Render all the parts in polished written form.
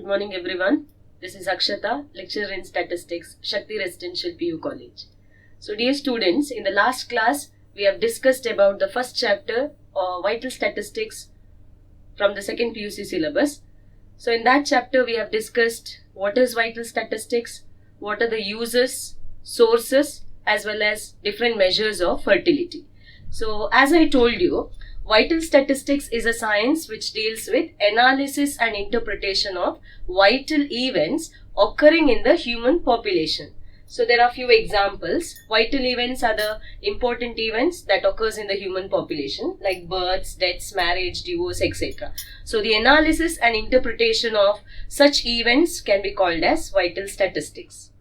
morning everyone. This is Akshata, lecturer in statistics, Shakthi Residential PU College. So dear students, in the last class we have discussed about the first chapter, vital statistics from the second PUC syllabus. So in that chapter we have discussed what is vital statistics, what are the uses, sources as well as different measures of fertility. So as I told you, vital statistics is a science which deals with analysis and interpretation of vital events occurring in the human population. So there are few examples. Vital events are the important events that occurs in the human population like births, deaths, marriage, divorce, etc. So the analysis and interpretation of such events can be called as vital statistics.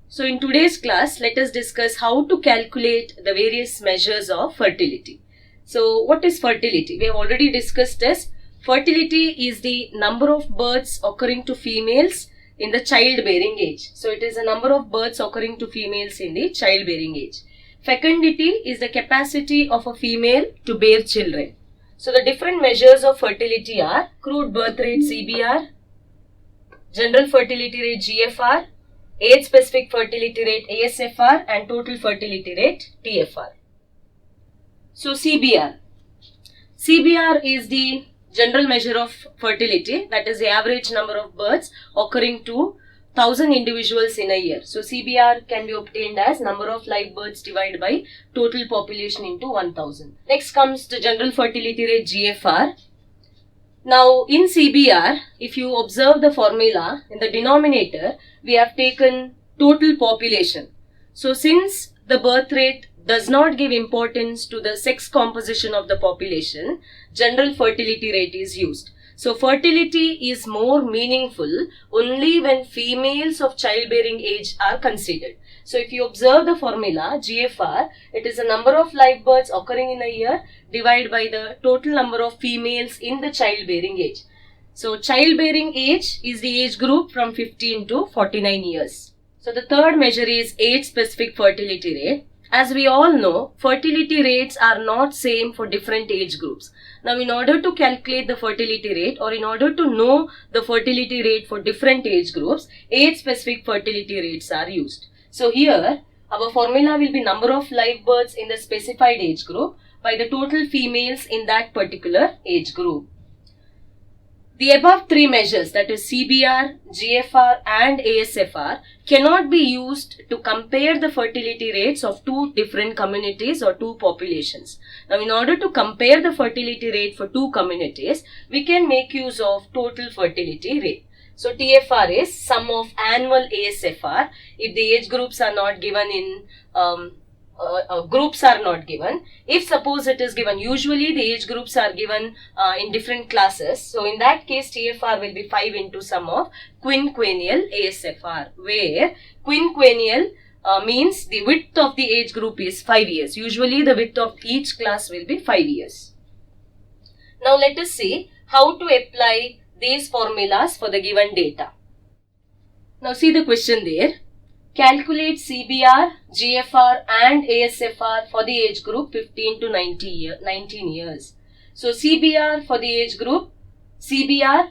So in today's class, let us discuss how to calculate the various measures of fertility. So what is fertility? We have already discussed this. Fertility is the number of births occurring to females in the childbearing age. So it is a number of births occurring to females in the childbearing age. Fecundity is the capacity of a female to bear children. So the different measures of fertility are crude birth rate CBR, general fertility rate GFR, age specific fertility rate ASFR and total fertility rate TFR. So CBR. CBR is the general measure of fertility, that is the average number of births occurring to 1000 individuals in a year. So CBR can be obtained as number of live births divided by total population into 1000. Next comes the general fertility rate GFR. Now in CBR, if you observe the formula, in the denominator we have taken total population. So since the birth rate does not give importance to the sex composition of the population, general fertility rate is used. So fertility is more meaningful only when females of childbearing age are considered. So if you observe the formula GFR, it is the number of live births occurring in a year divided by the total number of females in the childbearing age. So childbearing age is the age group from 15 to 49 years. So the third measure is age specific fertility rate. As we all know, fertility rates are not same for different age groups. Now, in order to calculate the fertility rate or in order to know the fertility rate for different age groups, age-specific fertility rates are used. So, here, our formula will be number of live births in the specified age group by the total females in that particular age group. The above three measures, that is CBR, GFR and ASFR, cannot be used to compare the fertility rates of two different communities or two populations. Now, in order to compare the fertility rate for two communities, we can make use of total fertility rate. So, TFR is sum of annual ASFR if the age groups are not given in groups are not given. If suppose it is given, usually the age groups are given in different classes. So in that case TFR will be 5 into sum of quinquennial ASFR, where quinquennial means the width of the age group is 5 years. Usually the width of each class will be 5 years. Now let us see how to apply these formulas for the given data. Now see the question there. Calculate CBR, GFR and ASFR for the age group 15 to 19 years. So CBR for the age group, CBR,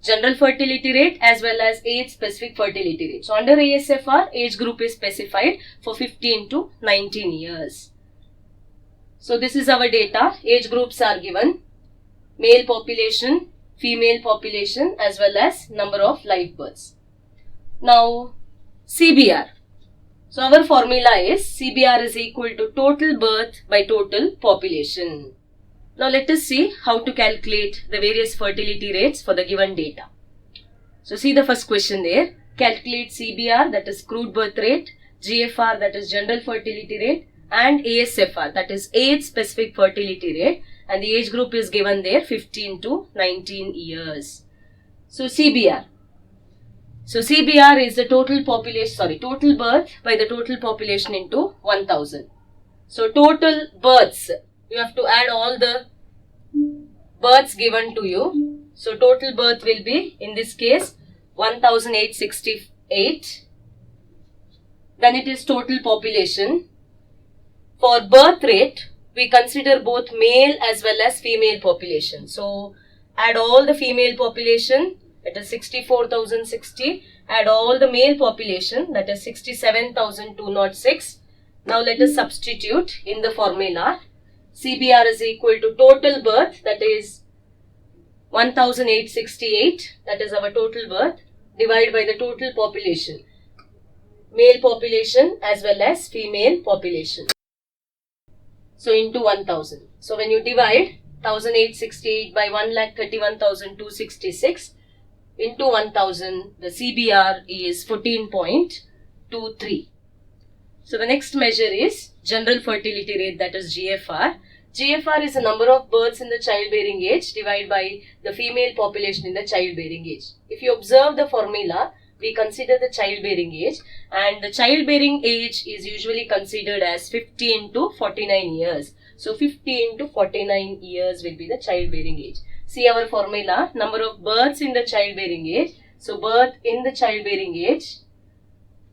general fertility rate as well as age specific fertility rate. So under ASFR, age group is specified for 15 to 19 years. So this is our data. Age groups are given, male population, female population as well as number of live births. Now CBR. So our formula is CBR is equal to total birth by total population. Now let us see how to calculate the various fertility rates for the given data. So see the first question there. Calculate CBR, that is crude birth rate, GFR, that is general fertility rate, and ASFR, that is age specific fertility rate, and the age group is given there 15 to 19 years. So CBR. So CBR is the total population, total birth by the total population into 1000. So total births, you have to add all the births given to you. So total birth will be, in this case, 1868. Then it is total population. For birth rate, we consider both male as well as female population. So add all the female population that is 64,060. Add all the male population, that is 67,206. Now let us substitute in the formula. CBR is equal to total birth, that is 1,868, that is our total birth, divided by the total population, male population as well as female population. So into 1000. So when you divide 1,868 by 1,31,266 into 1000, the CBR is 14.23. So the next measure is general fertility rate, that is GFR. GFR is the number of births in the childbearing age divided by the female population in the childbearing age. If you observe the formula, we consider the childbearing age, and the childbearing age is usually considered as 50 into 49 years. So 50 into 49 years will be the childbearing age. See our formula, number of births in the childbearing age. So birth in the childbearing age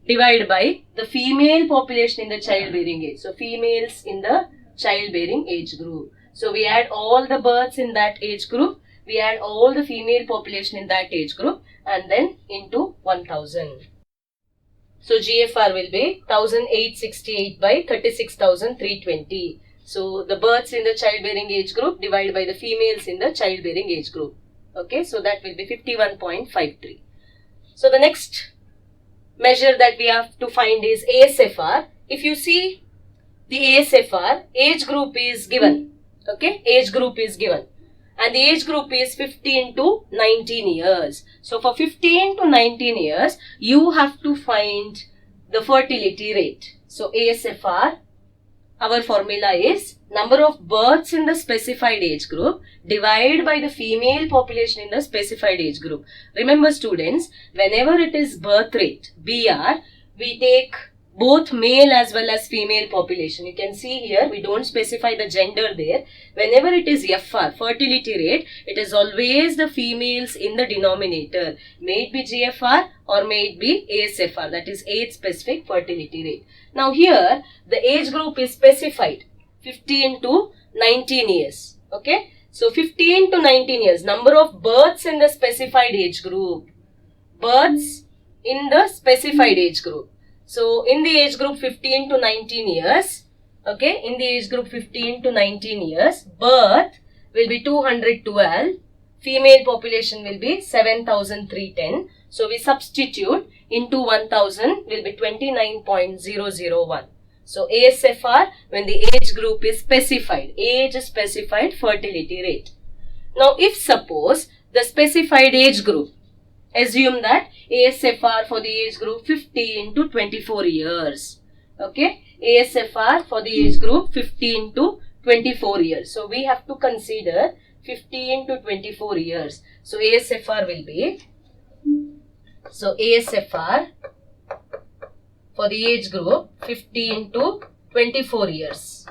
divided by the female population in the childbearing age. So females in the childbearing age group. So we add all the births in that age group, we add all the female population in that age group, and then into 1000. So GFR will be 1,868 by 36,320. So the births in the childbearing age group divided by the females in the childbearing age group. Okay, so that will be 51.53. So the next measure that we have to find is ASFR. If you see the ASFR, age group is given. Okay, age group is given. And the age group is 15 to 19 years. So for 15 to 19 years, you have to find the fertility rate. So ASFR, our formula is number of births in the specified age group divided by the female population in the specified age group. Remember students, whenever it is birth rate, BR, we take both male as well as female population. You can see here, we don't specify the gender there. Whenever it is FR, fertility rate, it is always the females in the denominator. May it be GFR or may it be ASFR, that is age specific fertility rate. Now here, the age group is specified, 15 to 19 years. Okay, so 15 to 19 years, number of births in the specified age group. Births in the specified age group. So in the age group 15 to 19 years, okay, in the age group 15 to 19 years, birth will be 212, female population will be 7,310. So we substitute into 1000 will be 29.001. So ASFR when the age group is specified, age specified fertility rate. Now if suppose the specified age group, assume that ASFR for the age group 15 to 24 years. Okay, ASFR for the age group 15 to 24 years. So we have to consider 15 to 24 years. So ASFR will be, so ASFR for the age group 15 to 24 years.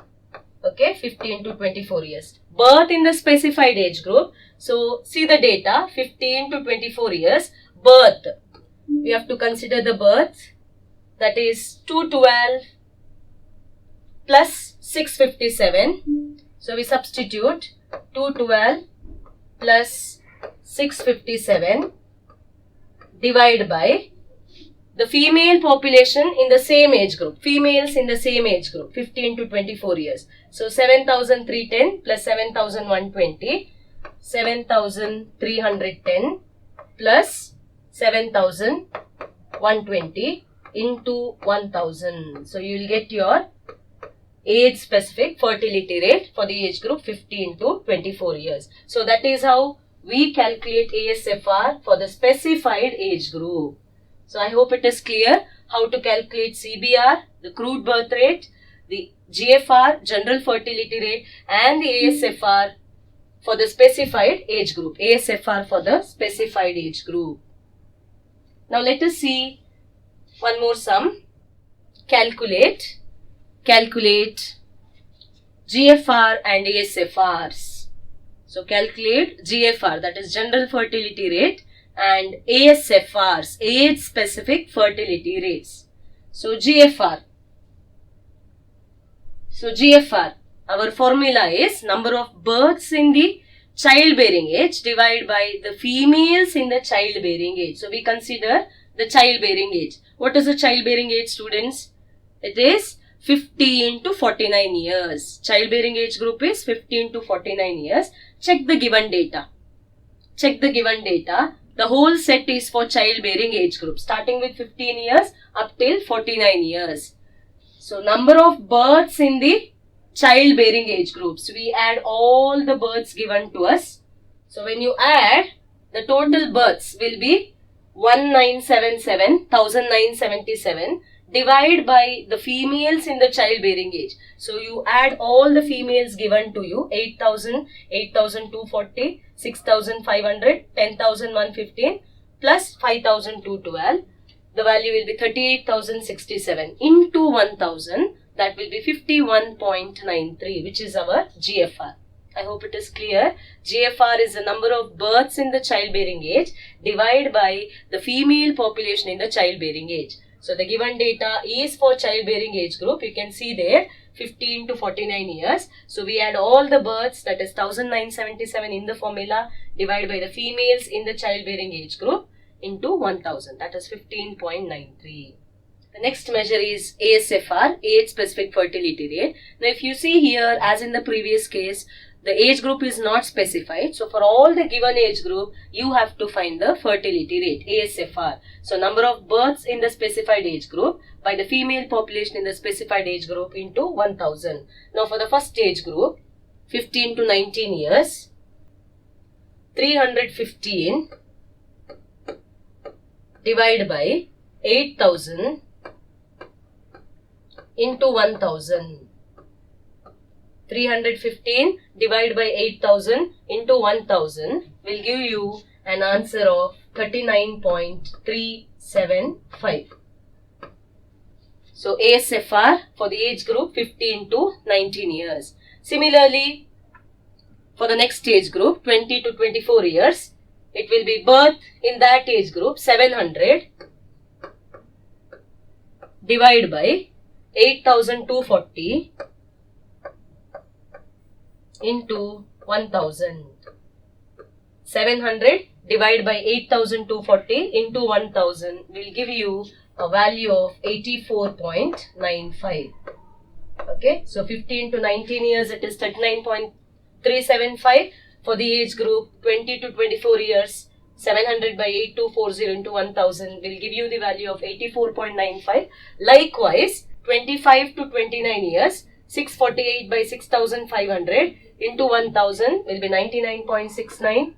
Okay, 15 to 24 years. Birth in the specified age group. So see the data, 15 to 24 years. Birth, we have to consider the birth, that is 212 plus 657. So we substitute 212 plus 657 divided by the female population in the same age group, females in the same age group, 15 to 24 years. So 7,310 plus 7,120, 7,310 plus 7,120 into 1000. So you will get your age specific fertility rate for the age group 15 to 24 years. So that is how we calculate ASFR for the specified age group. So I hope it is clear how to calculate CBR, the crude birth rate, the GFR, general fertility rate, and the ASFR for the specified age group. ASFR for the specified age group. Now let us see one more sum. Calculate GFR and ASFRs. So calculate GFR, that is general fertility rate, and ASFRs, age specific fertility rates. So GFR, our formula is number of births in the childbearing age divided by the females in the childbearing age. So we consider the childbearing age. What is the childbearing age, students? It is 15 to 49 years. Childbearing age group is 15 to 49 years. Check the given data. Check the given data. The whole set is for childbearing age group, starting with 15 years up till 49 years. So number of births in the childbearing age groups. We add all the births given to us. So when you add, the total births will be 1977 divided by the females in the childbearing age. So you add all the females given to you, 8,000, 8,240, 6,500, 10,115 plus 5,212. The value will be 38,067 into 1,000. That will be 51.93, which is our GFR. I hope it is clear. GFR is the number of births in the childbearing age divided by the female population in the childbearing age. So the given data is for childbearing age group. You can see there 15 to 49 years. So we add all the births, that is 1977 in the formula, divided by the females in the childbearing age group into 1000. That is 15.93. The next measure is ASFR, age specific fertility rate. Now if you see here, as in the previous case, the age group is not specified. So for all the given age group, you have to find the fertility rate, ASFR. So number of births in the specified age group by the female population in the specified age group into 1000. Now for the first age group, 15 to 19 years, 315 divided by 8,000 into 1000. 315 divided by 8,000 into 1000 will give you an answer of 39.375. So ASFR for the age group 15 to 19 years. Similarly, for the next age group 20 to 24 years, it will be birth in that age group 700 divided by 8,240 into 1000. 700 divided by 8,240 into 1000 will give you a value of 84.95. Okay, so 15 to 19 years it is 39.375. For the age group 20 to 24 years, 700 by 8240 into 1000 will give you the value of 84.95. Likewise, 25 to 29 years, 648 by 6500 into 1000 will be 99.69.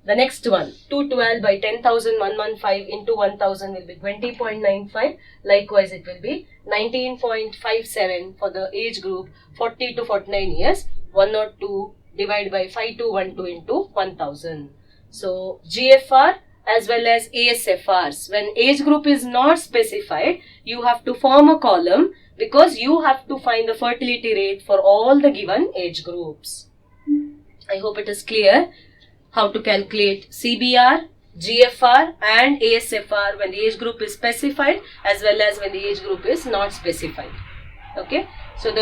The next one, 212 by 10,115 into 1000 will be 20.95. Likewise, it will be 19.57 for the age group 40 to 49 years, 102 divided by 5212 into 1000. So, GFR as well as ASFRs. When age group is not specified, you have to form a column because you have to find the fertility rate for all the given age groups. I hope it is clear how to calculate CBR, GFR and ASFR when the age group is specified as well as when the age group is not specified. Okay. So,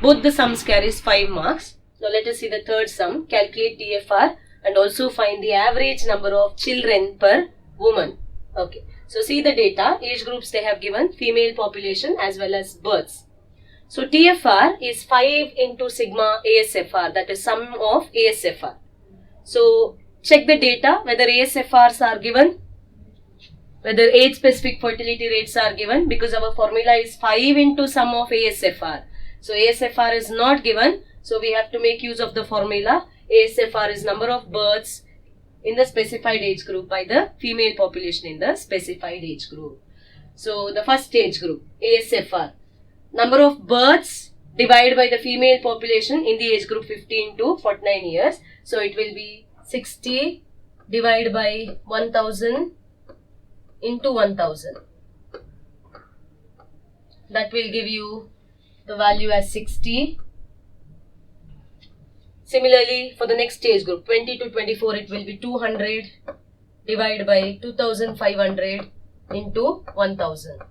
both the sums carries 5 marks. Now, let us see the third sum. Calculate TFR and also find the average number of children per woman. Okay. So, see the data, age groups they have given, female population as well as births. So, TFR is 5 into sigma ASFR, that is sum of ASFR. So, check the data whether ASFRs are given, whether age specific fertility rates are given, because our formula is 5 into sum of ASFR. So, ASFR is not given. So, we have to make use of the formula. ASFR is number of births in the specified age group by the female population in the specified age group. So, the first age group, ASFR, number of births divided by the female population in the age group 15 to 49 years. So, it will be 60 divided by 1000 into 1000. That will give you the value as 60. Similarly, for the next age group, 20 to 24, it will be 200 divided by 2500 into 1000,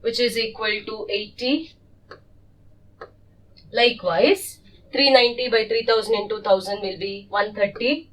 which is equal to 80. Likewise, 390 by 3000 into 1000 will be 130.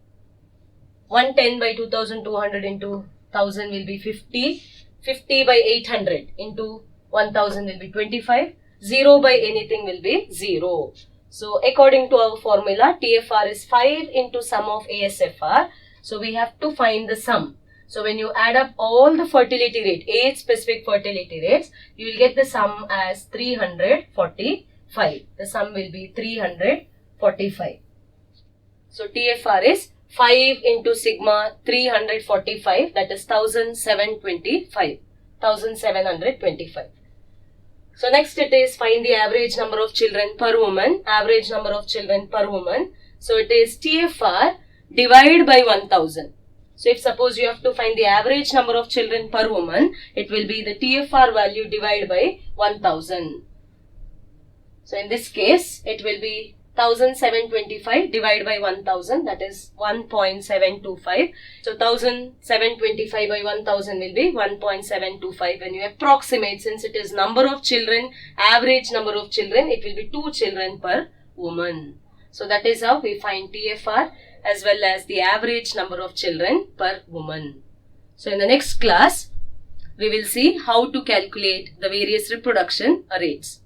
110 by 2200 into 1000 will be 50. 50 by 800 into 1000 will be 25. 0 by anything will be 0. So according to our formula, TFR is 5 into sum of ASFR. So we have to find the sum. So when you add up all the fertility rate, age specific fertility rates, you will get the sum as 345. The sum will be 345. So TFR is 5 into sigma 345, that is 1725. 1725. So next it is find the average number of children per woman. Average number of children per woman. So it is TFR divided by 1000. So if suppose you have to find the average number of children per woman, it will be the TFR value divided by 1000. So in this case, it will be 1725 divided by 1000, that is 1.725. So 1725 by 1000 will be 1.725. When you approximate, since it is number of children, average number of children, it will be 2 children per woman. So that is how we find TFR as well as the average number of children per woman. So in the next class, we will see how to calculate the various reproduction rates.